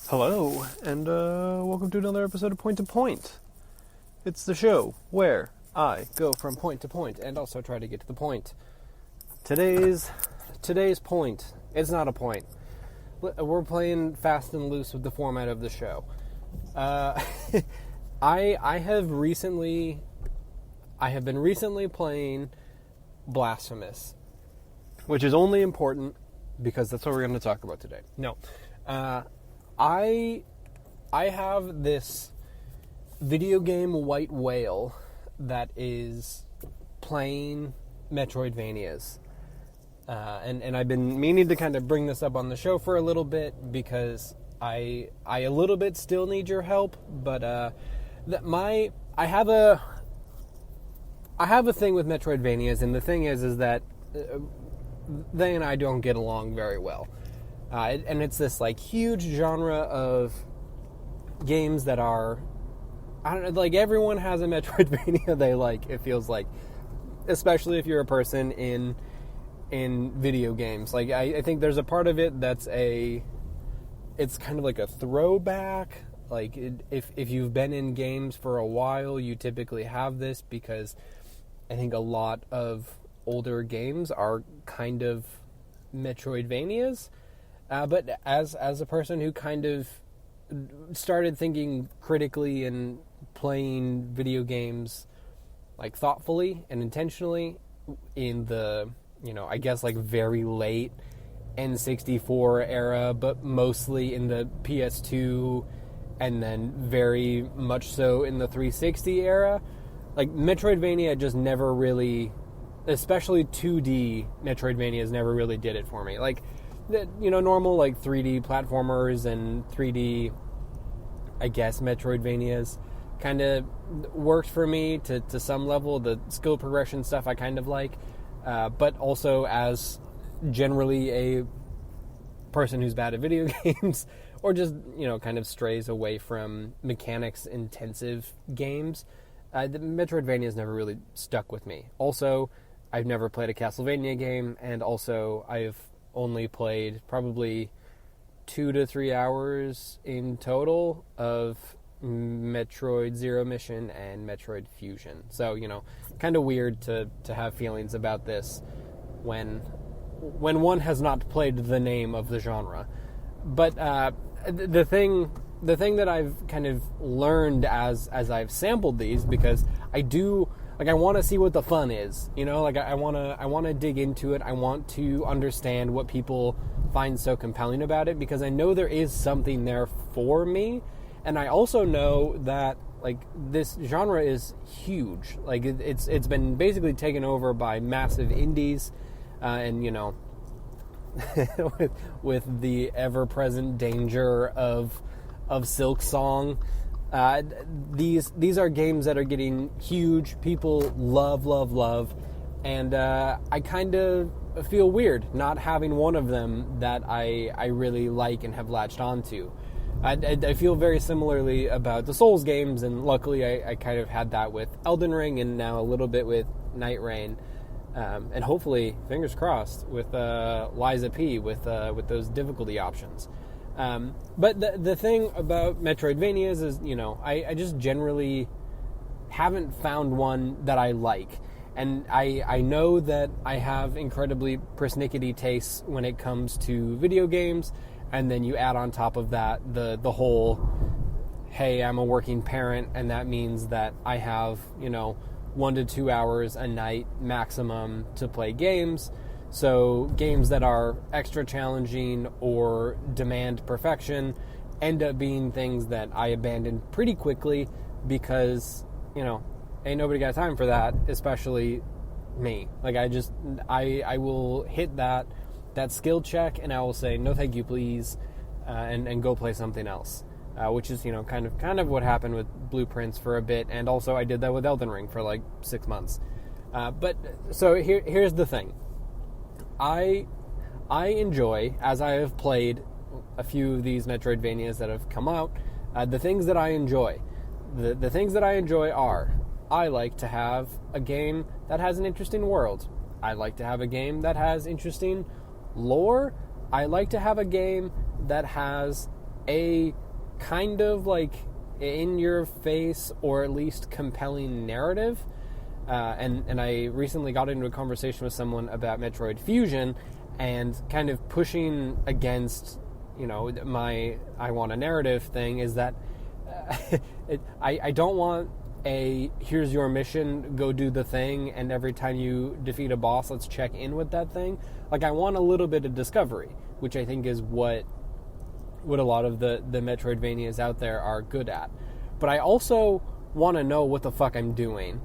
Hello, and welcome to another episode of Point to Point. It's the show where I go from point to point and also try to get to the point. Today's point, it's not a point. We're playing fast and loose with the format of the show. I have been recently playing Blasphemous, which is only important because that's what we're going to talk about today. No, I have this video game white whale that is playing Metroidvanias. And I've been meaning to kind of bring this up on the show for a little bit because I a little bit still need your help, but I have a thing with Metroidvanias, and the thing is that they and I don't get along very well. And it's this like huge genre of games that are, I don't know, like everyone has a Metroidvania they like, it feels like, especially if you're a person in video games. Like I think there's a part of it that's it's kind of like a throwback. Like if you've been in games for a while, you typically have this because I think a lot of older games are kind of Metroidvanias. But as a person who kind of started thinking critically and playing video games like thoughtfully and intentionally in the, I guess like very late N64 era, but mostly in the PS2 and then very much so in the 360 era, like Metroidvania just never really, especially 2D Metroidvanias never really did it for me. Like, normal like 3D platformers and 3D, I guess, Metroidvanias kind of worked for me to some level. The skill progression stuff I kind of like, but also as generally a person who's bad at video games or just, kind of strays away from mechanics intensive games, the Metroidvanias never really stuck with me. Also, I've never played a Castlevania game, and also I've only played probably 2 to 3 hours in total of Metroid Zero Mission and Metroid Fusion. So, kind of weird to have feelings about this when one has not played the name of the genre. But the thing that I've kind of learned as I've sampled these, because I do, like, I want to see what the fun is, like I want to dig into it. I want to understand what people find so compelling about it, because I know there is something there for me. And I also know that, like, this genre is huge. Like, it's been basically taken over by massive indies, and, with the ever-present danger of Silk Song. These are games that are getting huge. People love, and I kind of feel weird not having one of them that I really like and have latched onto. I feel very similarly about the Souls games, and luckily I kind of had that with Elden Ring, and now a little bit with Night Rain, and hopefully, fingers crossed, with Liza P with those difficulty options. But the thing about Metroidvanias is, I just generally haven't found one that I like. And I know that I have incredibly persnickety tastes when it comes to video games, and then you add on top of that the whole, hey, I'm a working parent, and that means that I have, 1 to 2 hours a night maximum to play games. So games that are extra challenging or demand perfection end up being things that I abandon pretty quickly because, ain't nobody got time for that, especially me. Like, I will hit that skill check, and I will say, no thank you, please, and go play something else. Which is, kind of what happened with Blueprints for a bit, and also I did that with Elden Ring for like 6 months. But so here's the thing. I enjoy, as I have played a few of these Metroidvanias that have come out, the things that I enjoy. The things that I enjoy are, I like to have a game that has an interesting world. I like to have a game that has interesting lore. I like to have a game that has a kind of like in your face or at least compelling narrative. And I recently got into a conversation with someone about Metroid Fusion and kind of pushing against, my I want a narrative thing is that I don't want a here's your mission, go do the thing, and every time you defeat a boss, let's check in with that thing. Like, I want a little bit of discovery, which I think is what a lot of the Metroidvanias out there are good at. But I also want to know what the fuck I'm doing,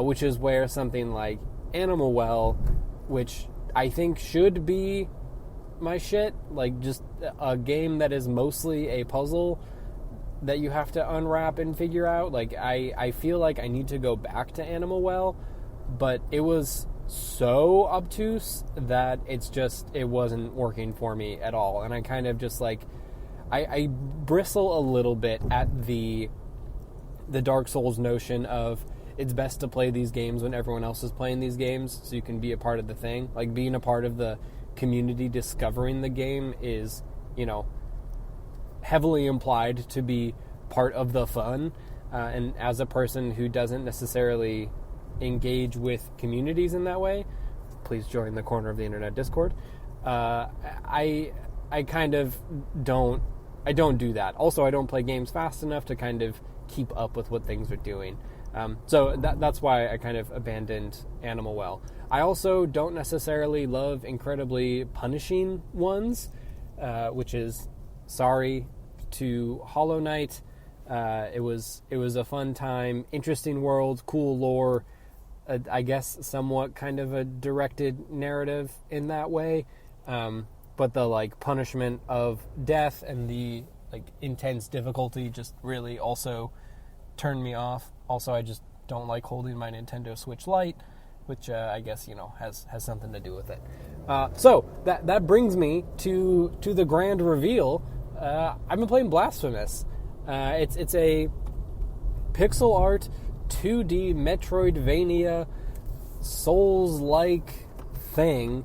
which is where something like Animal Well, which I think should be my shit, like just a game that is mostly a puzzle that you have to unwrap and figure out. Like, I feel like I need to go back to Animal Well, but it was so obtuse that it wasn't working for me at all. And I kind of just like, I bristle a little bit at the Dark Souls notion of it's best to play these games when everyone else is playing these games so you can be a part of the thing. Like, being a part of the community discovering the game is, heavily implied to be part of the fun. And as a person who doesn't necessarily engage with communities in that way, please join the Corner of the Internet Discord. I kind of don't do that. Also, I don't play games fast enough to kind of keep up with what things are doing. So that's why I kind of abandoned Animal Well. I also don't necessarily love incredibly punishing ones, which is sorry to Hollow Knight. It was a fun time, interesting world, cool lore, I guess somewhat kind of a directed narrative in that way. But the like punishment of death and the like intense difficulty just really also turned me off. Also, I just don't like holding my Nintendo Switch Lite, which I guess has something to do with it. So that brings me to the grand reveal. I've been playing Blasphemous. It's a pixel art 2D Metroidvania Souls-like thing,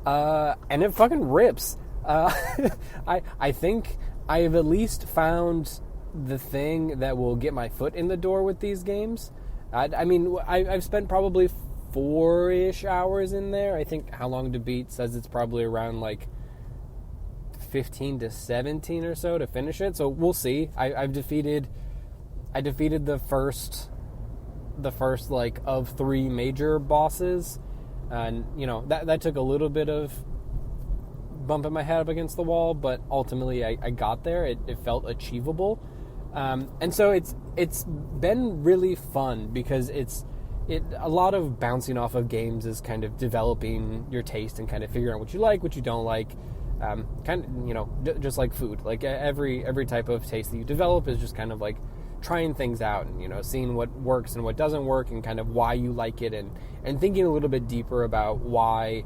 and it fucking rips. I think I have at least found the thing that will get my foot in the door with these games. I've spent probably 4-ish hours in there. I think How Long to Beat says it's probably around like 15 to 17 or so to finish it. So we'll see. I defeated the first like of 3 major bosses, and that took a little bit of bumping my head up against the wall, but ultimately I got there. It felt achievable. And so it's been really fun because a lot of bouncing off of games is kind of developing your taste and kind of figuring out what you like, what you don't like. Just like food. Like every type of taste that you develop is just kind of like trying things out and seeing what works and what doesn't work and kind of why you like it and thinking a little bit deeper about why.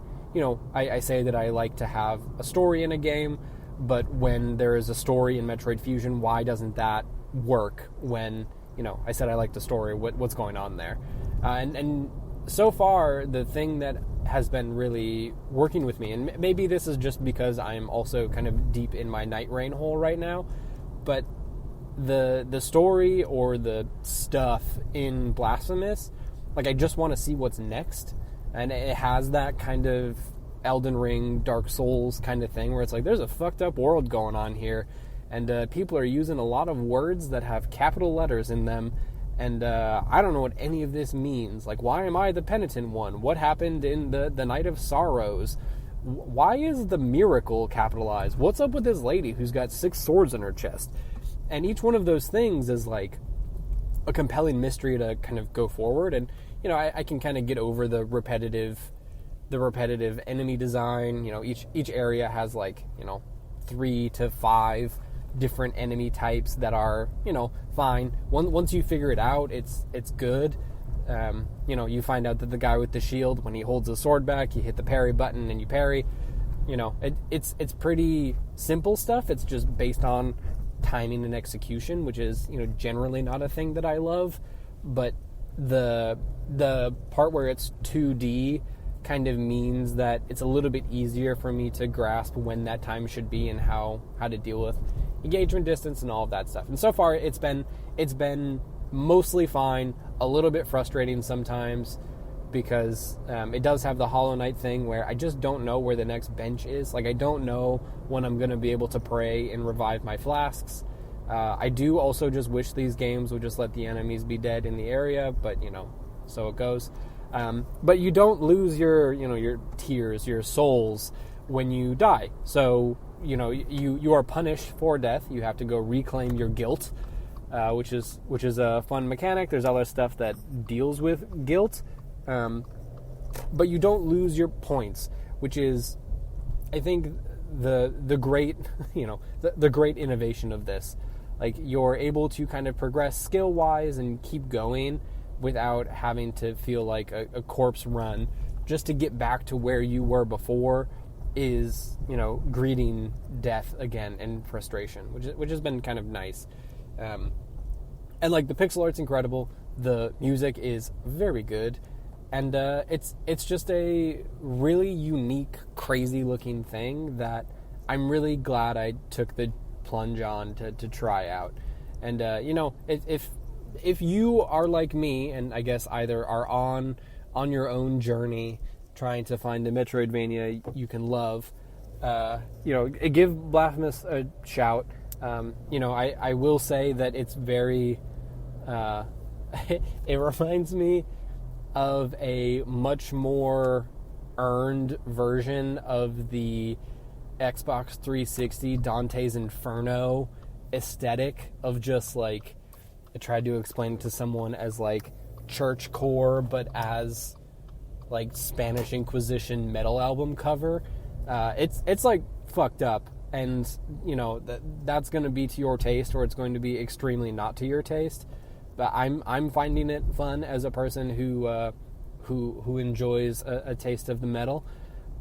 I say that I like to have a story in a game, but when there is a story in Metroid Fusion, why doesn't that work when, I said I liked the story, what's going on there? And so far, the thing that has been really working with me, and maybe this is just because I'm also kind of deep in my Night Rain hole right now, but the story or the stuff in Blasphemous, like, I just want to see what's next. And it has that kind of Elden Ring, Dark Souls kind of thing where it's like, there's a fucked up world going on here, and people are using a lot of words that have capital letters in them, and I don't know what any of this means. Like, why am I the penitent one? What happened in the Night of Sorrows? Why is the miracle capitalized? What's up with this lady who's got 6 swords in her chest? And each one of those things is like a compelling mystery to kind of go forward. And I can kind of get over the repetitive enemy design. Each area has like 3 to 5 different enemy types that are fine. Once you figure it out, it's good. You find out that the guy with the shield, when he holds his sword back, you hit the parry button and you parry. It's pretty simple stuff. It's just based on timing and execution, which is generally not a thing that I love. But the part where it's 2D kind of means that it's a little bit easier for me to grasp when that time should be and how to deal with engagement distance and all of that stuff. And so far it's been mostly fine, a little bit frustrating sometimes because it does have the Hollow Knight thing where I just don't know where the next bench is. Like, I don't know when I'm going to be able to pray and revive my flasks. I do also just wish these games would just let the enemies be dead in the area, but, so it goes. But you don't lose your tears, your souls when you die. So, you are punished for death. You have to go reclaim your guilt, which is a fun mechanic. There's other stuff that deals with guilt. But you don't lose your points, which is, I think, the great, the great innovation of this. Like, you're able to kind of progress skill-wise and keep going without having to feel like a corpse run just to get back to where you were before is, greeting death again and frustration, which has been kind of nice. And, like, the pixel art's incredible. The music is very good. And it's just a really unique, crazy-looking thing that I'm really glad I took the plunge on to try out. And, if you are like me, and I guess either are on your own journey trying to find a Metroidvania you can love, give Blasphemous a shout. I will say that it's very... it reminds me of a much more earned version of the Xbox 360 Dante's Inferno aesthetic of just, like, I tried to explain it to someone as, like, churchcore, but as, like, Spanish Inquisition metal album cover. It's like, fucked up, and, that's going to be to your taste, or it's going to be extremely not to your taste. But I'm finding it fun as a person who enjoys a taste of the metal.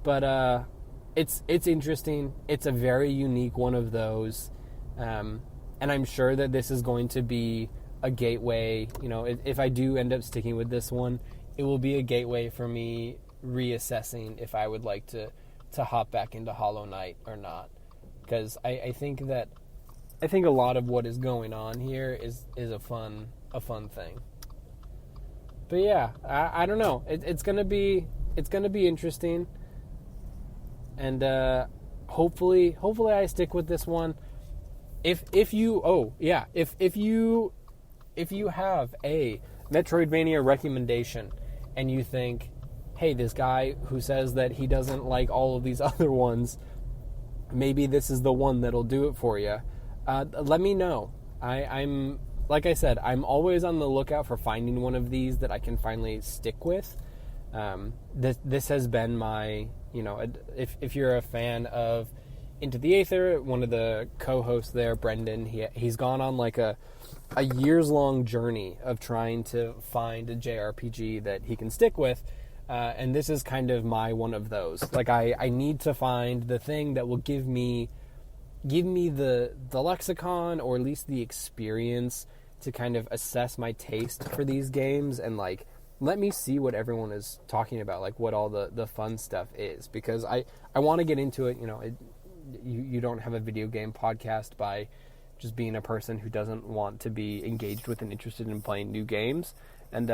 But it's interesting. It's a very unique one of those. And I'm sure that this is going to be a gateway. If I do end up sticking with this one, it will be a gateway for me reassessing if I would like to hop back into Hollow Knight or not. Because I think a lot of what is going on here is a fun thing. But yeah, I don't know. It's gonna be interesting, and hopefully I stick with this one. If you have a Metroidvania recommendation and you think, hey, this guy who says that he doesn't like all of these other ones, maybe this is the one that'll do it for you, let me know. I'm like I said, I'm always on the lookout for finding one of these that I can finally stick with. This has been my, if you're a fan of Into the Aether, one of the co-hosts there, Brendan, he's gone on like a years-long journey of trying to find a JRPG that he can stick with, and this is kind of my one of those. Like, I need to find the thing that will give me the lexicon, or at least the experience to kind of assess my taste for these games, and, like, let me see what everyone is talking about, like what all the fun stuff is, because I want to get into it. You don't have a video game podcast by just being a person who doesn't want to be engaged with and interested in playing new games, and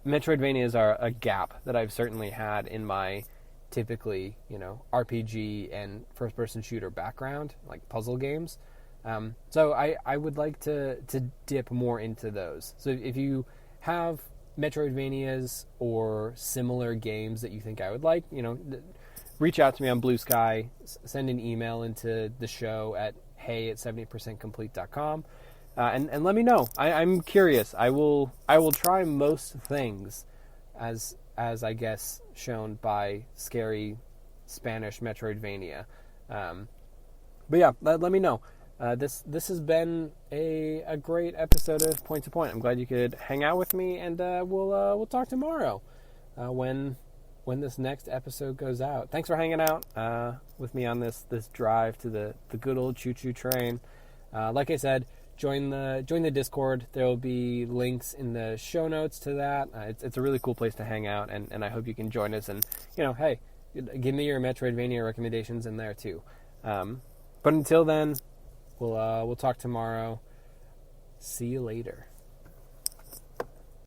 Metroidvanias are a gap that I've certainly had in my typically, RPG and first-person shooter background, like puzzle games. So I would like to dip more into those. So if you have Metroidvanias or similar games that you think I would like, reach out to me on Blue Sky, send an email into the show at hey@70percentcomplete.com, and let me know. I'm curious. I will try most things as I guess shown by scary Spanish Metroidvania. But yeah, let me know. This has been a great episode of Point to Point. I'm glad you could hang out with me, and we'll talk tomorrow when this next episode goes out. Thanks for hanging out with me on this drive to the good old choo-choo train. Like I said, join the Discord. There will be links in the show notes to that. It's a really cool place to hang out, and I hope you can join us. And hey, give me your Metroidvania recommendations in there too. But until then, we'll talk tomorrow. See you later.